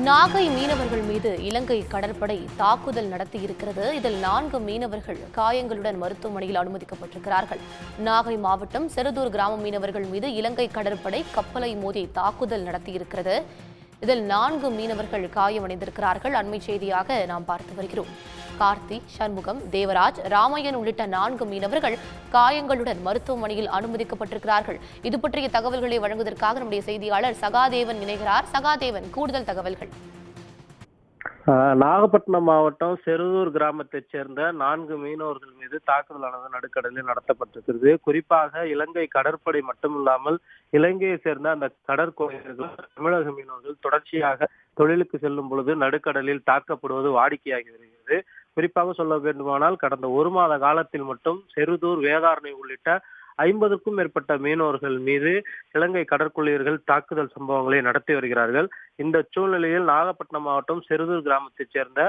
நாகை மீனவர்கள் மீது இலங்கை கடற்படை தாக்குதல் நடத்தியிருக்கிறது. இதில் 4 மீனவர்கள் காயங்களுடன் மருத்துவமனையில் அனுமதிக்கப்பட்டிருக்கிறார்கள். நாகை மாவட்டம் செருதூர் கிராம மீனவர்கள் மீது இலங்கை கடற்படை கப்பலை மோதி தாக்குதல் நடத்தியிருக்கிறது. இதில் 4 மீனவர்கள் காயமடைந்திருக்கிறார்கள். அண்மை செய்தியாக நாம் பார்த்து வருகிறோம். கார்த்தி, சண்முகம், தேவராஜ், ராமையன் உள்ளிட்ட 4 மீனவர்கள் காயங்களுடன் மருத்துவமனையில் அனுமதிக்கப்பட்டிருக்கிறார்கள். இது பற்றிய தகவல்களை வழங்குவதற்காக நம்முடைய செய்தியாளர் சகாதேவன் இணைகிறார். சகாதேவன், கூடுதல் தகவல்கள். நாகப்பட்டினம் மாவட்டம் செருதூர் கிராமத்தைச் சேர்ந்த 4 மீனவர்கள் மீது தாக்குதலானது நடுக்கடலில் நடத்தப்பட்டிருக்கிறது. குறிப்பாக இலங்கை கடற்படை மட்டுமில்லாமல் இலங்கையை சேர்ந்த அந்த கடற்கொள்ளையர்கள் தமிழக மீனவர்கள் தொடர்ச்சியாக தொழிலுக்கு செல்லும் பொழுது நடுக்கடலில் தாக்கப்படுவது வாடிக்கையாகி வருகிறது. குறிப்பாக சொல்ல வேண்டுமானால் கடந்த 1 மாத காலத்தில் மட்டும் செருதூர், வேதாரணை உள்ளிட்ட 50க்கும் மேற்பட்ட மீனவர்கள் மீது இலங்கை கடற்கொள்ளையர்கள் தாக்குதல் சம்பவங்களை நடத்தி வருகிறார்கள். இந்த சூழ்நிலையில் நாகப்பட்டினம் மாவட்டம் செருதூர் கிராமத்தைச் சேர்ந்த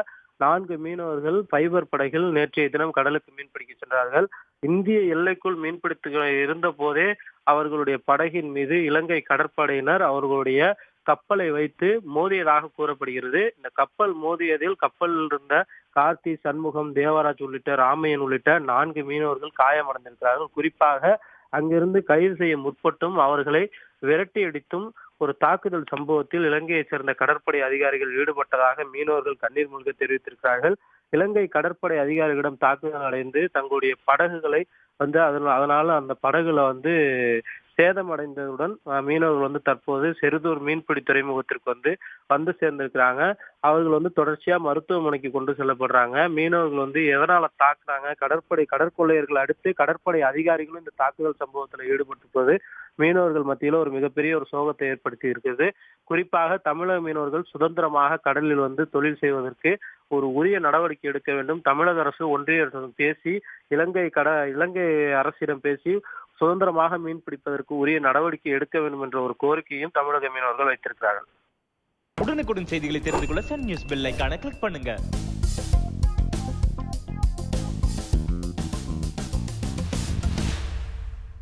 4 மீனவர்கள் ஃபைபர் படகில் நேற்றைய தினம் கடலுக்கு மீன்பிடிக்க சென்றார்கள். இந்திய எல்லைக்குள் மீன்பிடித்து இருந்த போதே அவர்களுடைய படகின் மீது இலங்கை கடற்படையினர் அவர்களுடைய கப்பலை வைத்து மோதியதாக கூறப்படுகிறது. இந்த கப்பல் மோதியதில் கப்பலில் இருந்த கார்த்தி, சண்முகம், தேவராஜ் உள்ளிட்ட ராமையன் உள்ளிட்ட 4 மீனவர்கள் காயமடைந்திருக்கிறார்கள். குறிப்பாக அங்கிருந்து கைது செய்ய முற்பட்டும் அவர்களை விரட்டி அடித்தும் ஒரு தாக்குதல் சம்பவத்தில் இலங்கையைச் சேர்ந்த கடற்படை அதிகாரிகள் ஈடுபட்டதாக மீனவர்கள் கண்ணீர் மல்க தெரிவித்திருக்கிறார்கள். இலங்கை கடற்படை அதிகாரிகளிடம் தாக்குதல் அடைந்து தங்களுடைய படகுகளை அதனால அந்த படகுல சேதமடைந்ததுடன் மீனவர்கள் தற்போது செருதூர் மீன்பிடி துறைமுகத்திற்கு வந்து சேர்ந்திருக்கிறாங்க. அவர்கள் தொடர்ச்சியா மருத்துவமனைக்கு கொண்டு செல்லப்படுறாங்க. மீனவர்கள் எதனால தாக்குறாங்க, கடற்கொள்ளையர்கள் அடுத்து கடற்படை அதிகாரிகளும் இந்த தாக்குதல் சம்பவத்தில் ஈடுபட்டிருப்பது மீனவர்கள் மத்தியில் ஒரு மிகப்பெரிய ஒரு சோகத்தை ஏற்படுத்தி இருக்கிறது. குறிப்பாக தமிழக மீனவர்கள் சுதந்திரமாக கடலில் தொழில் செய்வதற்கு ஒரு உரிய நடவடிக்கை எடுக்க வேண்டும். தமிழக அரசு, ஒன்றிய அரசு பேசி இலங்கை அரசிடம் பேசி சுதந்திரமாக மீன் பிடிப்பதற்கு உரிய நடவடிக்கை எடுக்க வேண்டும் என்ற ஒரு கோரிக்கையும் தமிழக மீனவர்கள் வைத்திருக்கிறார்கள். உடனுக்குடன் செய்திகளை தெரிந்து கொள்ள சன் நியூஸ் பெல் ஐகானை கிளிக் பண்ணுங்க.